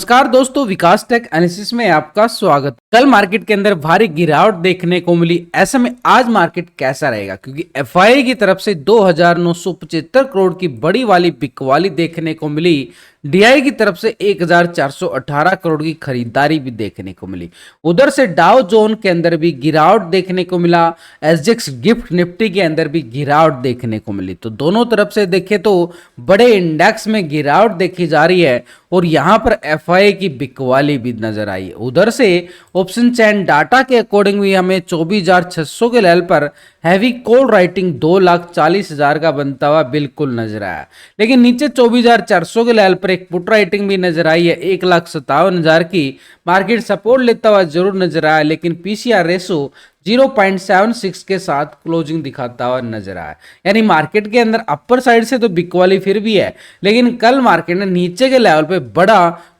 नमस्कार दोस्तों, विकास take analysis में आपका स्वागत। कल मार्केट के अंदर भारी गिरावट देखने को मिली। ऐसे में आज मार्केट कैसा रहेगा, क्योंकि एफआई की तरफ से 2975 करोड़ की बड़ी वाली बिकवाली देखने को मिली। डीआई की तरफ से 1418 करोड़ की खरीदारी भी देखने को मिली। उधर से डाउ जोन के अंदर भी गिरावट देखने को मिला। एसजेक्स गिफ्ट निफ्टी के अंदर भी गिरावट देखने को मिली। तो दोनों तरफ से देखें तो बड़े इंडेक्स में गिरावट देखी जा रही है और यहां पर एफआई की बिकवाली भी नजर आई। उधर से ऑप्शन चैन डाटा के अकॉर्डिंग भी हमें 24,600 के लेवल पर हैवी कॉल राइटिंग 2,40,000 का बनता हुआ बिल्कुल नजर आया। लेकिन नीचे 24,400 के लेवल पर एक पुट राइटिंग भी नजर आई है 1,57,000 की। मार्केट सपोर्ट लेता हुआ जरूर नजर आया, लेकिन पीसीआर रेशो 0.76 के साथ क्लोजिंग दिखाता हुआ नजर आया। यानी मार्केट के अंदर अपर साइड से तो बिकवाली फिर भी है, लेकिन कल मार्केट ने नीचे के लेवल पे बड़ा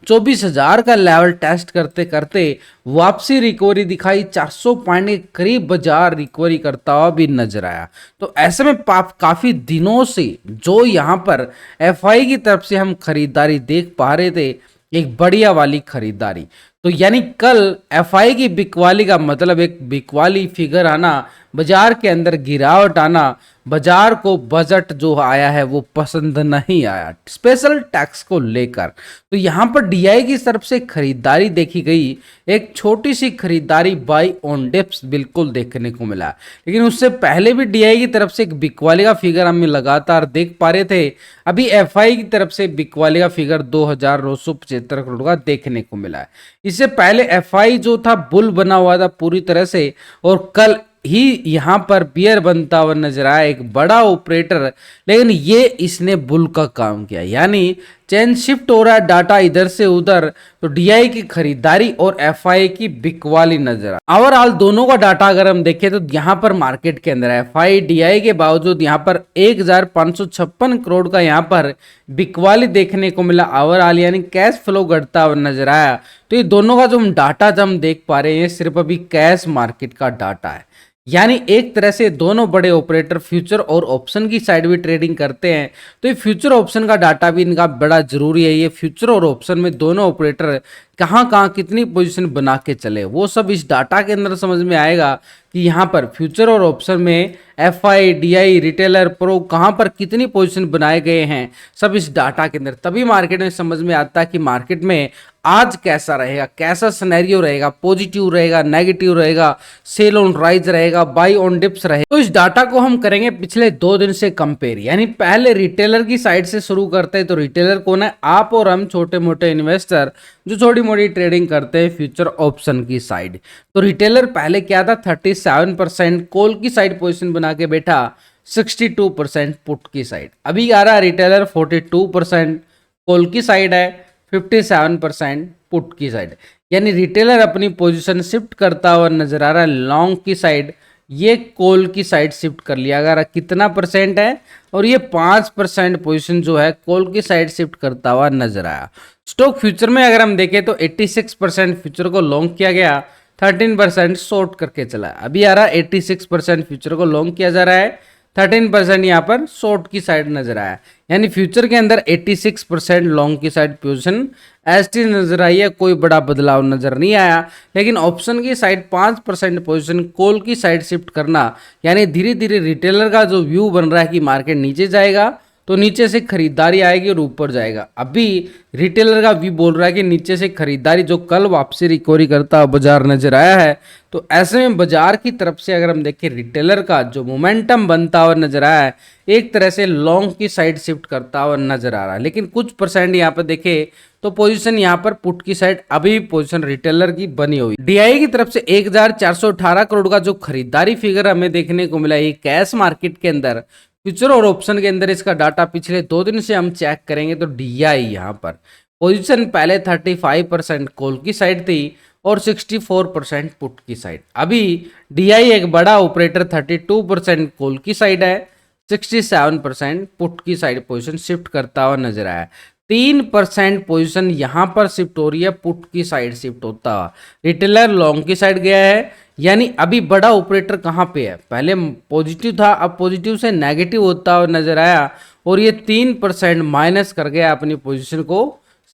24,000 का लेवल टेस्ट करते करते वापसी रिकवरी दिखाई। 400 पॉइंट के करीब बाजार रिकवरी करता हुआ भी नजर आया। तो ऐसे में काफी दिनों से जो यहाँ पर एफआई की तरफ से हम खरीदारी देख पा रहे थे, एक बढ़िया वाली खरीदारी, तो यानी कल एफआई की बिकवाली का मतलब एक बिकवाली फिगर आना, बाजार के अंदर गिरावट आना। बाजार को बजट जो आया है वो पसंद नहीं आया स्पेशल टैक्स को लेकर। तो यहां पर डीआई की तरफ से खरीदारी देखी गई। एक छोटी सी खरीदारी बाई ऑन डिप्स बिल्कुल देखने को मिला, लेकिन उससे पहले भी डीआई की तरफ से एक बिकवाली का फिगर हम लगातार देख पा रहे थे। अभी एफआई की तरफ से बिकवाली का फिगर 2,975 करोड़ का देखने को मिला है। इससे पहले एफआई जो था बुल बना हुआ था पूरी तरह से, और कल ही यहां पर बियर बनता हुआ नजर आया एक बड़ा ऑपरेटर, लेकिन ये इसने बुल का काम किया। यानी चेन शिफ्ट हो रहा है डाटा इधर से उधर, तो डीआई की खरीदारी और एफआई की बिकवाली नजर आ। ओवरऑल दोनों का डाटा अगर हम देखें तो यहां पर मार्केट के अंदर एफआई डीआई के बावजूद यहां पर 1,556 करोड़ का यहां पर बिकवाली देखने को मिला ओवरऑल, यानी कैश फ्लो घटता हुआ नजर आया। तो ये दोनों का जो हम डाटा हम देख पा रहे हैं सिर्फ अभी कैश मार्केट का डाटा है। यानी एक तरह से दोनों बड़े ऑपरेटर फ्यूचर और ऑप्शन की साइड भी ट्रेडिंग करते हैं, तो ये फ्यूचर ऑप्शन का डाटा भी इनका बड़ा जरूरी है। ये फ्यूचर और ऑप्शन में दोनों ऑपरेटर कहाँ कहाँ कितनी पोजीशन बना के चले, वो सब इस डाटा के अंदर समझ में आएगा कि यहाँ पर फ्यूचर और ऑप्शन में एफआई डीआई रिटेलर प्रो कहाँ पर कितनी पोजीशन बनाए गए हैं, सब इस डाटा के अंदर। तभी मार्केट में समझ में आता है कि मार्केट में आज कैसा रहेगा, कैसा सिनेरियो रहेगा, पॉजिटिव रहेगा, नेगेटिव रहेगा, सेल ऑन राइज रहेगा, बाई ऑन डिप्स रहेगा। तो इस डाटा को हम करेंगे पिछले 2 दिन से कंपेयर। यानी पहले रिटेलर की साइड से शुरू करते हैं। तो रिटेलर कौन है? आप और हम छोटे मोटे इन्वेस्टर जो छोटी मोटी ट्रेडिंग करते हैं फ्यूचर ऑप्शन की साइड। तो रिटेलर पहले क्या था? 37% कॉल की साइड पोजीशन बना के बैठा, 62% पुट की साइड। अभी आ रहा रिटेलर 42% कॉल की साइड है, 57% पुट की साइड। यानी रिटेलर अपनी पोजीशन शिफ्ट करता हुआ नजर आ रहा है लॉन्ग की साइड, ये कॉल की साइड शिफ्ट कर लिया। अगर कितना परसेंट है, और ये 5% पोजीशन जो है कॉल की साइड शिफ्ट करता हुआ नजर आया। स्टॉक फ्यूचर में अगर हम देखें तो 86% फ्यूचर को लॉन्ग किया गया, 13% शॉर्ट करके चला। अभी आ रहा 86% फ्यूचर को लॉन्ग किया जा रहा है, 13% यहाँ पर शॉर्ट की साइड नजर आया। यानी फ्यूचर के अंदर 86% लॉन्ग की साइड पोजीशन एसटी नजर आई है, कोई बड़ा बदलाव नजर नहीं आया। लेकिन ऑप्शन की साइड 5% पोजीशन कॉल की साइड शिफ्ट करना, यानी धीरे धीरे रिटेलर का जो व्यू बन रहा है कि मार्केट नीचे जाएगा तो नीचे से खरीदारी आएगी और ऊपर जाएगा। अभी रिटेलर का व्यू बोल रहा है कि नीचे से खरीदारी, जो कल वापसी रिकवरी करता बाजार नजर आया है। तो ऐसे में बाजार की तरफ से अगर हम देखें रिटेलर का जो मोमेंटम बनता हुआ नजर आया है, एक तरह से लॉन्ग की साइड शिफ्ट करता हुआ नजर आ रहा है। लेकिन कुछ परसेंट यहाँ पर देखे तो पोजीशन यहाँ पर पुट की साइड अभी भी पोजीशन रिटेलर की बनी हुई। डीआई की तरफ से 1,418 करोड़ का जो खरीदारी फिगर हमें देखने को मिला है कैश मार्केट के अंदर, फ्यूचर और ऑप्शन के अंदर इसका डाटा पिछले 2 दिन से हम चेक करेंगे तो डीआई यहाँ पर पोजीशन पहले 35% कॉल की साइड थी और 64% पुट की साइड। अभी डीआई एक बड़ा ऑपरेटर 32% कॉल की साइड है, 67% पुट की साइड पोजीशन शिफ्ट करता हुआ नजर आया। 3% पोजीशन यहां पर शिफ्ट हो रही है, पुट की साइड शिफ्ट होता हुआ। रिटेलर लॉन्ग की साइड गया है, यानी अभी बड़ा ऑपरेटर कहां पे है? पहले पॉजिटिव था, अब पॉजिटिव से नेगेटिव होता हुआ नजर आया और ये 3% माइनस कर गया अपनी पोजीशन को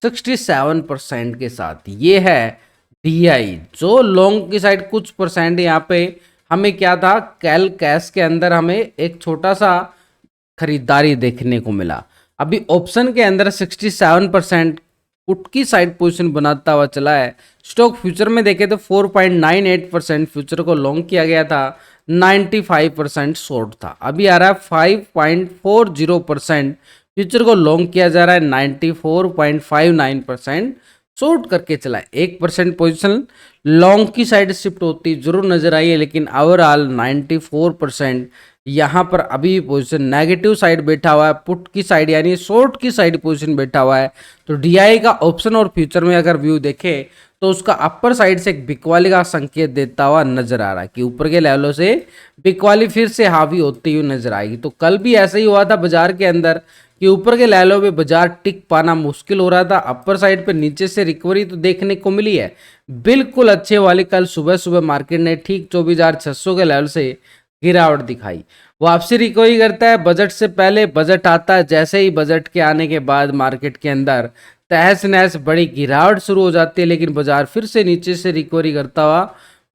67% के साथ। ये है DI, जो लॉन्ग की साइड कुछ परसेंट यहाँ पे हमें क्या था, कैल कैश के अंदर हमें एक छोटा सा खरीदारी देखने को मिला। अभी ऑप्शन के अंदर 67% पुट की साइड पोजीशन बनाता हुआ चला है। स्टॉक फ्यूचर में देखें तो 4.98% फ्यूचर को लॉन्ग किया गया था, 95% शॉर्ट था। अभी आ रहा है 5.40% फ्यूचर को लॉन्ग किया जा रहा है, 94.59% शॉर्ट करके चला है। 1% पोजिशन लॉन्ग की साइड शिफ्ट होती जरूर नजर आई है, लेकिन ओवरऑल 94% यहाँ पर अभी भी पोजीशन नेगेटिव साइड बैठा हुआ है, पुट की साइड यानी शॉर्ट की साइड पोजीशन बैठा हुआ है। तो DI का ऑप्शन और फ्यूचर में अगर व्यू देखें तो उसका अपर साइड से एक बिकवाली का संकेत देता हुआ नजर आ रहा है कि ऊपर के लेवलों से बिकवाली फिर से हावी होती हुई नजर आएगी। तो कल भी ऐसा ही हुआ था बाजार के अंदर कि ऊपर के लेवलों पे बाजार टिक पाना मुश्किल हो रहा था। अपर साइड पे नीचे से रिकवरी तो देखने को मिली है, बिल्कुल अच्छे वाली। कल सुबह सुबह मार्केट ने ठीक 24,600 के लेवल से गिरावट दिखाई, वापसी रिकवरी करता है। बजट से पहले बजट आता है, जैसे ही बजट के आने के बाद मार्केट के अंदर तहस नहस बड़ी गिरावट शुरू हो जाती है, लेकिन बाजार फिर से नीचे से रिकवरी करता हुआ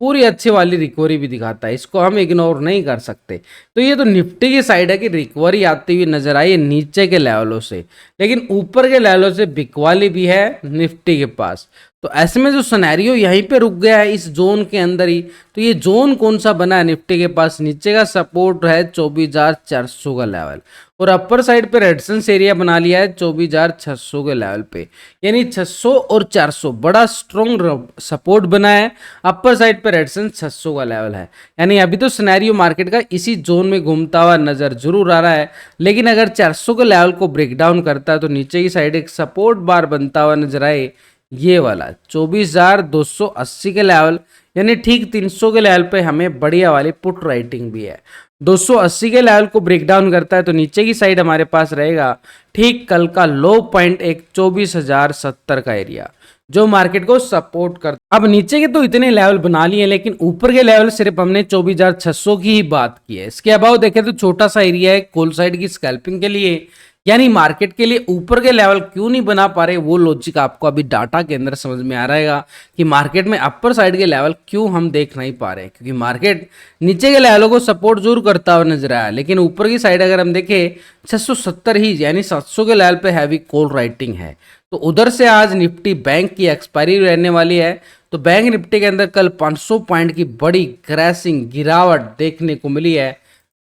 पूरी अच्छी वाली रिकवरी भी दिखाता है। इसको हम इग्नोर नहीं कर सकते। तो ये तो निफ्टी की साइड है कि रिकवरी आती हुई नजर आई है नीचे के लेवलों से, लेकिन ऊपर के लेवलों से बिकवाली भी है निफ्टी के पास। तो ऐसे में जो सिनेरियो यहीं पे रुक गया है इस जोन के अंदर ही, तो ये जोन कौन सा बना है निफ्टी के पास, नीचे का सपोर्ट है 24,400 का लेवल, और अपर साइड पे रेजिस्टेंस एरिया बना लिया है 24,600 के लेवल पे, यानी 600 और 400 बड़ा स्ट्रॉन्ग सपोर्ट बना है। अपर साइड पे रेजिस्टेंस 600 का लेवल है, यानी अभी तो सिनेरियो मार्केट का इसी जोन में घूमता हुआ नजर जरूर आ रहा है। लेकिन अगर 400 के लेवल को ब्रेक डाउन करता है तो नीचे की साइड एक सपोर्ट बार बनता हुआ नजर आए, ये वाला 24,280 के लेवल, यानी ठीक 300 के लेवल पे हमें बढ़िया वाली पुट राइटिंग भी है। 280 के लेवल को ब्रेक डाउन करता है तो नीचे की साइड हमारे पास रहेगा ठीक कल का लो पॉइंट एक 24,070 का एरिया, जो मार्केट को सपोर्ट करता। अब नीचे के तो इतने लेवल बना लिए, लेकिन ऊपर के लेवल सिर्फ हमने 24,600 की ही बात की है। इसके अलावा देखें तो छोटा सा एरिया है कॉल साइड की स्कैल्पिंग के लिए, यानी मार्केट के लिए ऊपर के लेवल क्यों नहीं बना पा रहे, वो लॉजिक आपको अभी डाटा के अंदर समझ में आ रहेगा कि मार्केट में अपर साइड के लेवल क्यों हम देख नहीं पा रहे। क्योंकि मार्केट नीचे के लेवलों को सपोर्ट जरूर करता हुआ नजर आया, लेकिन ऊपर की साइड अगर हम देखें 670 ही यानी 700 के लेवल पे हैवी कॉल राइटिंग है। तो उधर से आज निफ्टी बैंक की एक्सपायरी रहने वाली है, तो बैंक निफ्टी के अंदर कल 500 पॉइंट की बड़ी क्रैशिंग गिरावट देखने को मिली है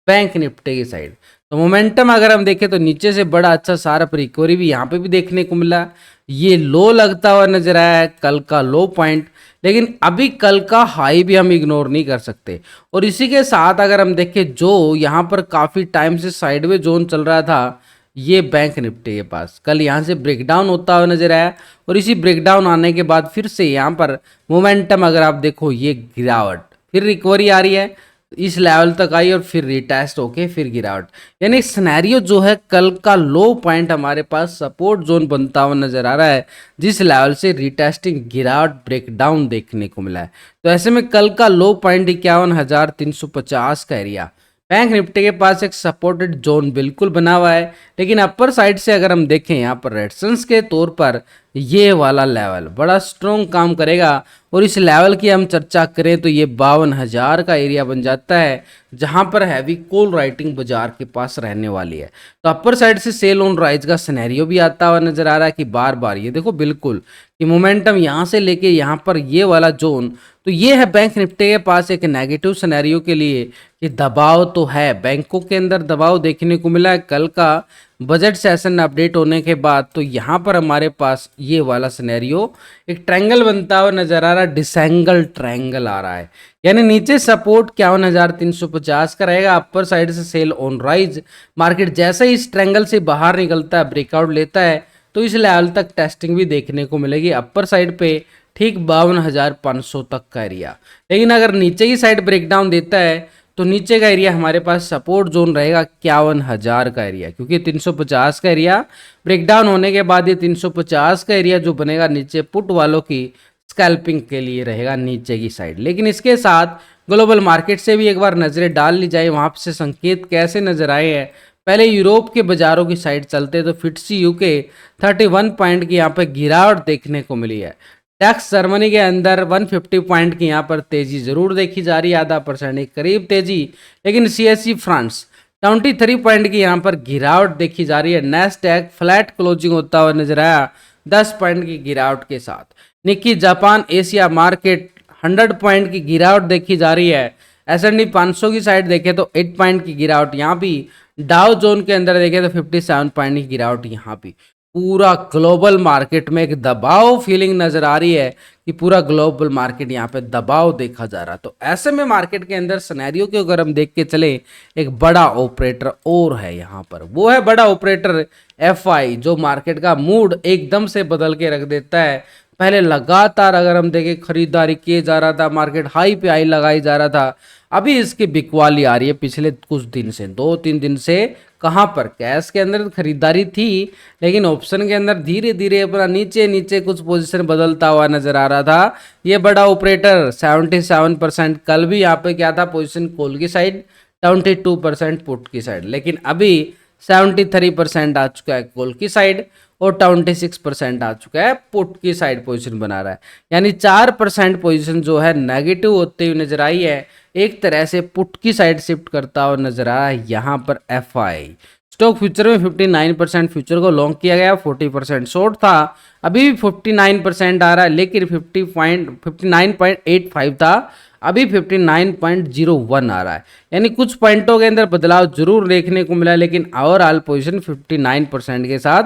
बैंक निफ्टी की साइड। तो मोमेंटम अगर हम देखें तो नीचे से बड़ा अच्छा शार्प रिकवरी भी यहाँ पे भी देखने को मिला। ये लो लगता हुआ नजर आया है कल का लो पॉइंट, लेकिन अभी कल का हाई भी हम इग्नोर नहीं कर सकते। और इसी के साथ अगर हम देखें जो यहाँ पर काफ़ी टाइम से साइडवे जोन चल रहा था, ये बैंक निफ्टी के पास कल यहाँ से ब्रेकडाउन होता हुआ नजर आया, और इसी ब्रेकडाउन आने के बाद फिर से यहाँ पर मोमेंटम अगर आप देखो ये गिरावट, फिर रिकवरी आ रही है, इस लेवल तक आई और फिर रिटेस्ट होके फिर गिरावट। यानी सिनेरियो जो है कल का लो पॉइंट हमारे पास सपोर्ट जोन बनता हुआ नजर आ रहा है, जिस लेवल से रिटेस्टिंग गिरावट ब्रेकडाउन देखने को मिला है। तो ऐसे में कल का लो पॉइंट 51,350 का एरिया, बैंक निफ्टी के पास एक सपोर्टेड जोन बिल्कुल बना हुआ है। लेकिन अपर साइड से अगर हम देखें यहाँ पर रेजिस्टेंस के तौर पर ये वाला लेवल बड़ा स्ट्रॉन्ग काम करेगा, और इस लेवल की हम चर्चा करें तो ये 52,000 का एरिया बन जाता है, जहां पर हैवी कॉल राइटिंग बाजार के पास रहने वाली है। तो अपर साइड से सेल ऑन राइज का सिनेरियो भी आता हुआ नजर आ रहा है कि बार बार ये देखो बिल्कुल कि मोमेंटम यहाँ से लेके यहाँ पर ये वाला जोन, तो ये है बैंक निफ्टी के पास एक नेगेटिव सिनेरियो के लिए कि दबाव तो है, बैंकों के अंदर दबाव देखने को मिला है कल का बजट सेशन अपडेट होने के बाद। तो यहाँ पर हमारे पास ये वाला सिनेरियो एक ट्रायंगल बनता हुआ नजर आ रहा है, डिसेंगल ट्रायंगल आ रहा है, यानी नीचे सपोर्ट 51,350 का रहेगा, अपर साइड से सेल ऑन राइज। मार्केट जैसे ही इस ट्रायंगल से बाहर निकलता है, ब्रेकआउट लेता है, तो इस लेवल तक टेस्टिंग भी देखने को मिलेगी अपर साइड पे ठीक 52,500 तक का एरिया। लेकिन अगर नीचे की साइड ब्रेकडाउन देता है तो नीचे का एरिया हमारे पास सपोर्ट जोन रहेगा 51,000 का एरिया, क्योंकि 350 का एरिया ब्रेकडाउन होने के बाद ये 350 का एरिया जो बनेगा नीचे पुट वालों की स्कैल्पिंग के लिए रहेगा नीचे की साइड। लेकिन इसके साथ ग्लोबल मार्केट से भी एक बार नजरें डाल ली जाए, वहां से संकेत कैसे नजर आए हैं पहले यूरोप के बाजारों की साइड चलते तो फिट्सी यूके 31 पॉइंट की यहाँ पे गिरावट देखने को मिली है। टैक्स जर्मनी के अंदर 150 पॉइंट की यहाँ पर तेजी जरूर देखी जा रही है, आधा % के करीब तेजी। लेकिन सीएसई फ्रांस 23 पॉइंट की यहाँ पर गिरावट देखी जा रही है। नैस्डैक फ्लैट क्लोजिंग होता हुआ नजर आया 10 पॉइंट की गिरावट के साथ। Nikki Japan Asia market 100 point की गिरावट देखी जा रही है। S&P 500 की साइड देखें तो 8 पॉइंट की गिरावट यहाँ भी। डाउ जोन के अंदर देखें तो 57 पॉइंट की गिरावट यहाँ भी। पूरा ग्लोबल मार्केट में एक दबाव फीलिंग नजर आ रही है कि पूरा ग्लोबल मार्केट यहाँ पे दबाव देखा जा रहा है। तो ऐसे में मार्केट के अंदर सिनेरियो के अगर हम देख के चले, एक बड़ा ऑपरेटर और है यहाँ पर, वो है बड़ा ऑपरेटर एफआई, जो मार्केट का मूड एकदम से बदल के रख देता है। पहले लगातार अगर हम देखें खरीदारी किए जा रहा था, मार्केट हाई पे हाई लगाई जा रहा था। अभी इसकी बिकवाली आ रही है पिछले कुछ दिन से, 2-3 दिन से। कहाँ पर कैश के अंदर खरीदारी थी, लेकिन ऑप्शन के अंदर धीरे धीरे अपना नीचे नीचे कुछ पोजीशन बदलता हुआ नजर आ रहा था। ये बड़ा ऑपरेटर 77%, कल भी यहाँ पे क्या था पोजीशन कॉल की साइड, 22% पुट की साइड, लेकिन अभी 73% आ चुका है कॉल की साइड और 26% आ चुका है पुट की साइड पोजीशन बना रहा है। यानी 4% पोजीशन जो है नेगेटिव होते हुए नजर आई है, एक तरह से पुट की साइड शिफ्ट करता हुआ नजर आ रहा है यहाँ पर एफआई। स्टॉक फ्यूचर में 59% फ्यूचर को लॉन्ग किया गया, 40% शॉर्ट था। अभी भी 59% आ रहा है, लेकिन 59.85 था, अभी 59.01 आ रहा है। यानी कुछ पॉइंटों के अंदर बदलाव जरूर देखने को मिला, लेकिन ओवरऑल पोजीशन 59% के साथ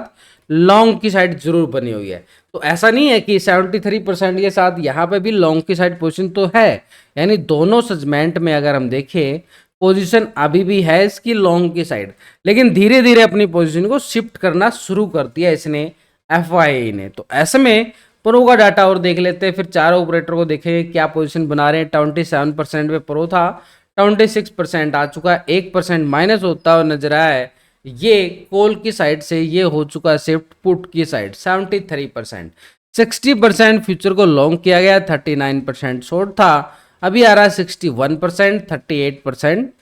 लॉन्ग की साइड जरूर बनी हुई है। तो ऐसा नहीं है कि 73% के साथ यहाँ पे भी लॉन्ग की साइड पोजीशन तो है। यानी दोनों सेगमेंट में अगर हम देखें, पोजीशन अभी भी है इसकी लॉन्ग की साइड, लेकिन धीरे धीरे अपनी पोजीशन को शिफ्ट करना शुरू कर दिया इसने, एफआई ने। तो ऐसे में प्रो का डाटा और देख लेते हैं, फिर चारों ऑपरेटर को देखें क्या पोजीशन बना रहे हैं। 27% पे प्रो था, 26% आ चुका है, 1% माइनस होता हुआ नजर आया है। ये कॉल की साइड से ये हो चुका है शिफ्ट पुट की साइड, 73%। 60% फ्यूचर को लॉन्ग किया गया, 39% शॉर्ट था, अभी आ रहा है 61%, 38%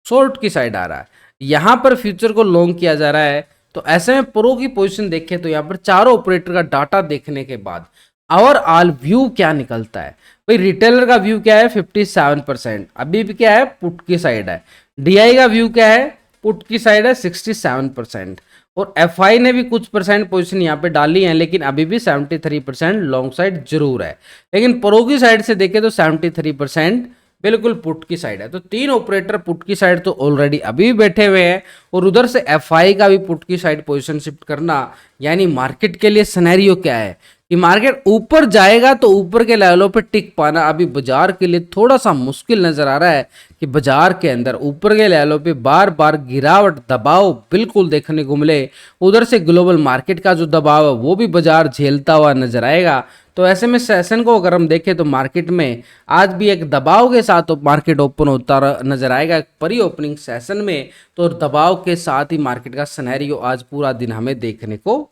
शॉर्ट की साइड आ रहा है। यहाँ पर फ्यूचर को लॉन्ग किया जा रहा है। तो ऐसे में प्रो की पोजीशन देखें तो यहाँ पर चारों ऑपरेटर का डाटा देखने के बाद ओवरऑल व्यू क्या निकलता है। भाई रिटेलर का व्यू क्या है, 57%, अभी भी क्या है पुट की साइड है। डीआई का व्यू क्या है, पुट की साइड है, 67%। और एफआई ने भी कुछ परसेंट पोजीशन यहाँ पे डाली है, लेकिन अभी भी 73% लॉन्ग साइड जरूर है। लेकिन प्रो की साइड से देखें तो 73% बिल्कुल पुट की साइड है। तो 3 ऑपरेटर पुट की साइड तो ऑलरेडी अभी भी बैठे हुए हैं, और उधर से एफआई का भी पुट की साइड पोजीशन शिफ्ट करना। यानी मार्केट के लिए सिनेरियो क्या है कि मार्केट ऊपर जाएगा तो ऊपर के लेवलों पे टिक पाना अभी बाजार के लिए थोड़ा सा मुश्किल नजर आ रहा है, कि बाजार के अंदर ऊपर के लेवलों पे बार बार गिरावट दबाव बिल्कुल देखने को मिले। उधर से ग्लोबल मार्केट का जो दबाव है वो भी बाजार झेलता हुआ नजर आएगा। तो ऐसे में सेशन को अगर हम देखें तो मार्केट में आज भी एक दबाव के साथ मार्केट ओपन होता नजर आएगा प्री ओपनिंग सेशन में। तो दबाव के साथ ही मार्केट का सिनेरियो आज पूरा दिन हमें देखने को